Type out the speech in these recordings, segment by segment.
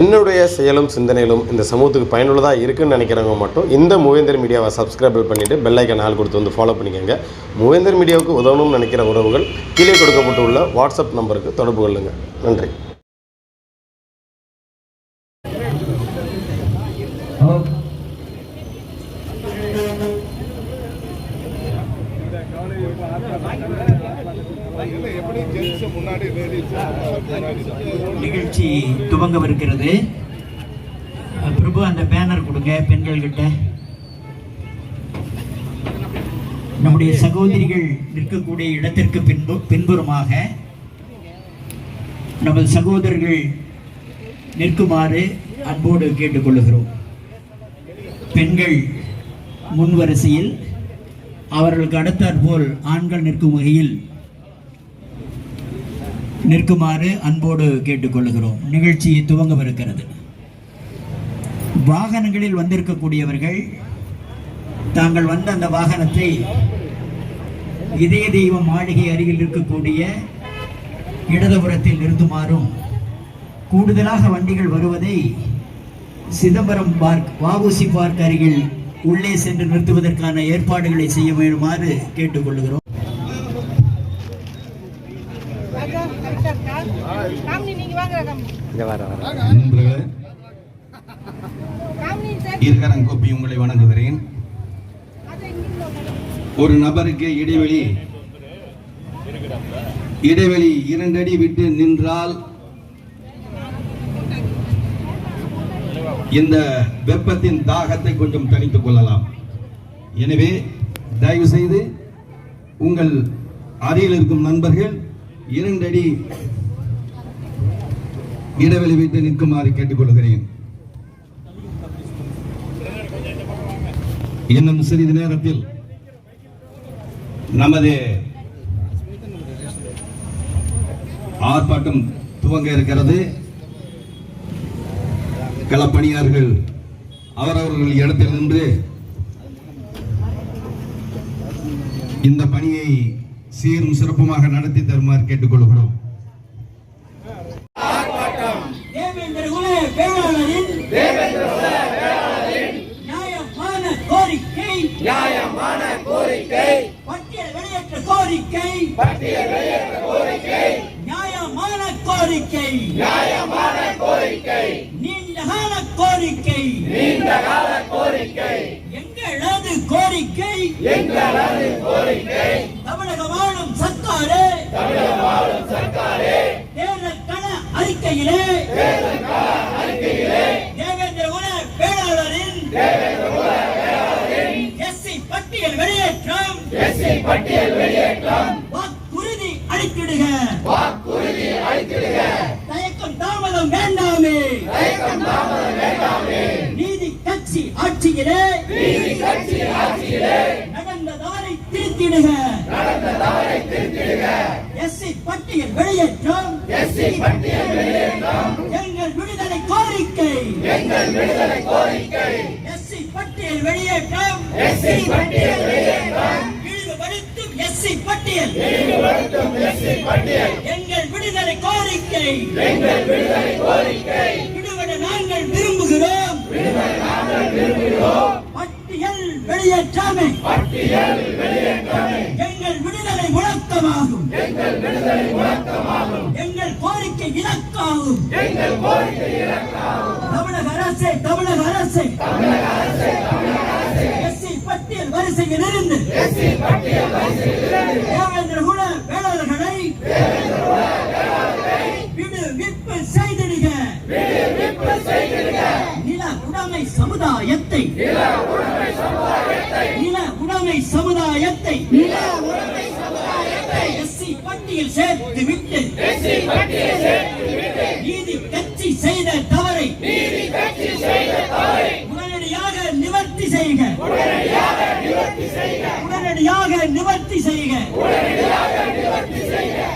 என்னுடைய செயலும் சிந்தனையிலும் இந்த சமூகத்துக்கு பயனுள்ளதாக இருக்குன்னு நினைக்கிறவங்க மட்டும் இந்த மூவேந்தர் மீடியாவை சப்ஸ்கிரைப் பண்ணிவிட்டு பெல் ஐக்கான் ஆல் கொடுத்து வந்து ஃபாலோ பண்ணிக்கோங்க. மூவேந்தர் மீடியாவுக்கு உதவணும்னு நினைக்கிற உறவுகள் கீழே கொடுக்கப்பட்டுள்ள வாட்ஸ்அப் நம்பருக்கு தொடர்பு கொள்ளுங்கள். நன்றி. நிகழ்ச்சி துவங்கவிருக்கிறது. பிரபு அந்த பேனர் கொடுங்க பெண்கள் கிட்ட. நம்முடைய சகோதரிகள் நிற்கக்கூடிய இடத்திற்கு பின்புறமாக நமது சகோதரர்கள் நிற்குமாறு அன்போடு கேட்டுக்கொள்கிறோம். பெண்கள் முன்வரிசையில் அவர்களுக்கு அடுத்தாற்போல் ஆண்கள் நிற்கும் வகையில் நிற்குமாறு அன்போடு கேட்டுக்கொள்கிறோம். நிகழ்ச்சி துவங்கவிருக்கிறது. வாகனங்களில் வந்திருக்கக்கூடியவர்கள் தாங்கள் வந்த அந்த வாகனத்தை இதய தெய்வம் மாளிகை அருகில் இருக்கக்கூடிய இடதுபுறத்தில் நிறுத்துமாறும், கூடுதலாக வண்டிகள் வருவதை சிதம்பரம் பார்க், வஉசி பார்க் அருகில் உள்ளே சென்று நிறுத்துவதற்கான ஏற்பாடுகளை செய்ய வேண்டுமாறு கேட்டுக்கொள்கிறோம். இருக்கரங்கோப்பி உங்களை வணங்குகிறேன். ஒரு நபருக்கு இடைவெளி 2 அடி விட்டு நின்றால் இந்த வெப்பத்தின் தாகத்தை கொஞ்சம் தணித்துக் கொள்ளலாம். எனவே தயவு செய்து உங்கள் அருகில் இருக்கும் நண்பர்கள் 2 அடி இடைவெளி விட்டு நிற்குமாறு கேட்டுக்கொள்கிறேன். இன்னும் சிறிது நேரத்தில் நமது ஆர்ப்பாட்டம் துவங்க இருக்கிறது. களப்பணியார்கள் அவரவர்கள் இடத்தில் நின்று இந்த பணியை சீரும் சிறப்புமாக நடத்தி தருமாறு கேட்டுக்கொள்கிறோம். நியாயமான கோரிக்கை பட்டியல் வெளியேற்ற கோரிக்கை நியாயமான கோரிக்கை நீண்டகால கோரிக்கை எங்களது கோரிக்கை தமிழக வாழும் சர்க்காரே தேர்தல் கள அறிக்கையிலே தேவேந்திர குல வேளாளரின் பட்டியல் வெளியேற்றம் வாக்குறுதி அளித்திடுக. தயக்கம் தாமதம் வேண்டாமே. நீதி கட்சி ஆட்சியிலே நடந்ததாரை திருத்திடுக. எஸ்சி பட்டியல் வெளியேற்றம் எங்கள் விடுதலை கோரிக்கை. எஸ்சி பட்டியல் வெளியேற்றம் இழிவுபடுத்தும் எஸ்சி பட்டியல் எங்கள் விடுதலை கோரிக்கை. விடுபட நாங்கள் விரும்புகிறோம். பட்டியல் வெளியேற்றாமை எங்கள் விடுதலை முழக்கமாகும். எங்கள் கோரிக்கை இலக்காகும். தமிழக அரசே எஸ்சி பட்டியல் வரிசையில் இருந்து தேவேந்திர குல வேளாளர்களை விடுவிப்பு செய்திடுக. நில உடைமை சமுதாயத்தை எஸ்சி பட்டியல் சேர்த்து விட்டு நீதி கட்சி செய்த தவறை உடனடியாக நிவர்த்தி செய்க.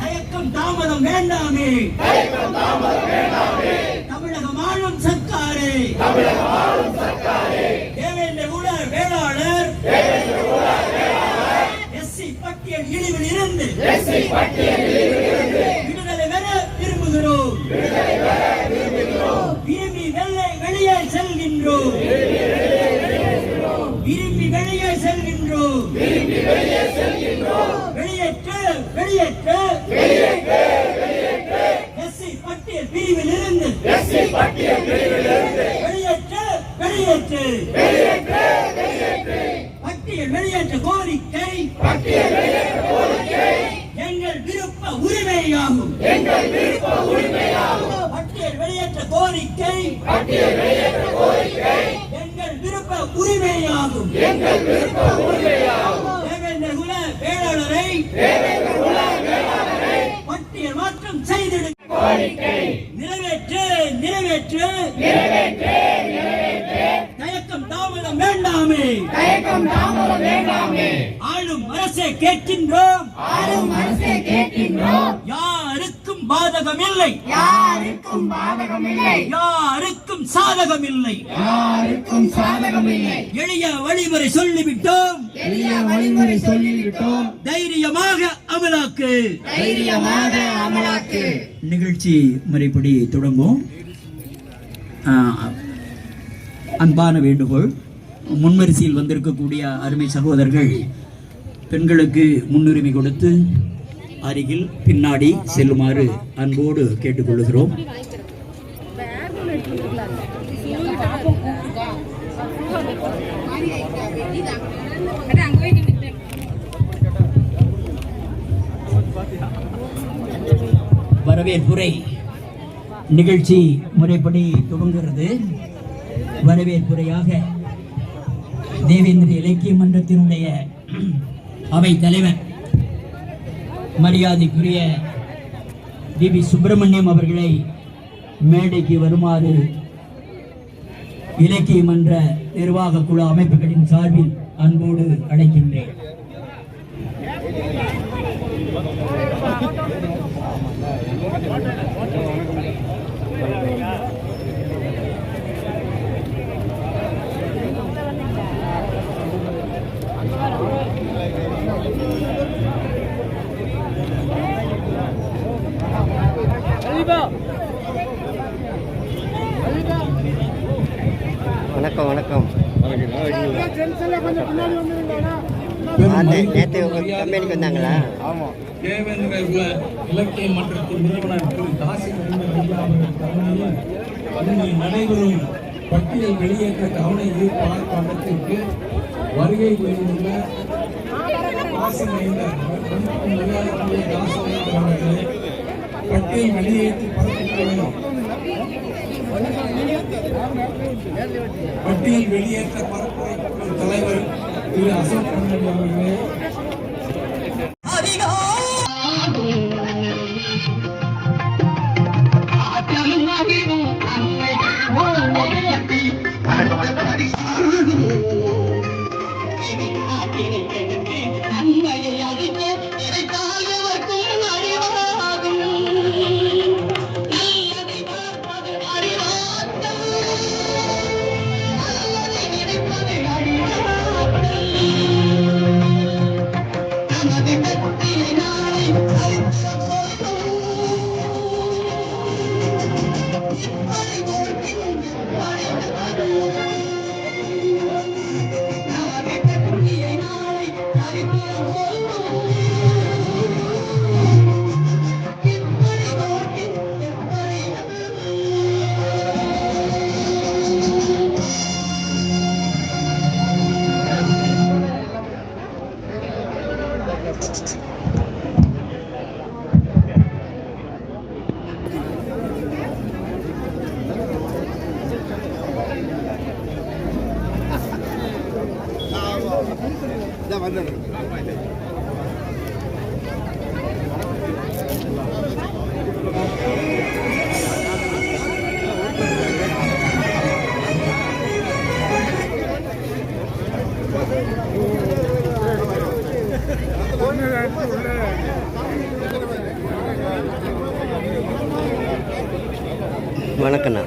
தயக்கம் தாமதம் வேண்டாமே. தமிழகம் ஆளும் சர்க்காரே தேவேந்திர குல வேளாளர் எஸ்சி பட்டியல் இழிவில் இருந்து விடுதலை பெற விரும்புகிறோம். தேவேந்திர குல வேளாளரை பட்டியல் மாற்றம் செய்திடு. நிறைவேற்று நிறைவேற்று தயக்கம் தாமதம் வேண்டாமே. ஆளும் அரசை கேட்கின்றோம் யாருக்கும் பாதகமில்லை யாருக்கும் சாதகமில்லை எளிய வழிமுறை சொல்லிவிட்டோம் தைரியமாக அமலாக்கு நிகழ்ச்சி முறைப்படி தொடங்கும். அன்பான வேண்டுகோள், முன்வரிசையில் வந்திருக்கக்கூடிய அருமை சகோதரர்கள் பெண்களுக்கு முன்னுரிமை கொடுத்து அருகில் பின்னாடி செல்லுமாறு அன்போடு கேட்டுக்கொள்கிறோம். வரவேற்புரை நிகழ்ச்சி முறைப்படி தொடங்குகிறது. வரவேற்புரையாக தேவேந்திர இலக்கிய மன்றத்தினுடைய அவை தலைவர் மரியாதைக்குரிய டிபி சுப்பிரமணியம் அவர்களை மேடைக்கு வருமாறு இலக்கிய மன்ற நிர்வாக குழு அமைப்புகளின் சார்பில் அன்போடு அழைக்கின்றேன். வணக்கம் நேற்று கம்பெனிக்கு வந்தாங்களா? ஆமாம். தேவேந்திர குல இலக்கிய மன்றத்தின் நிறுவனர் திரு காசி நடைபெறும் பட்டியல் வெளியேற்ற கவன ஈர்ப்பு ஆர்ப்பாட்டத்திற்கு வருகை புரிந்துள்ள காசி மைந்தர் அவர்களே, பட்டியல் வெளியேற்றி பட்டியல் வெளியேற்ற பரப்புரை தலைவர் திரு அசோக் கண்ணன் அவர்களே, வணக்கண்ணா.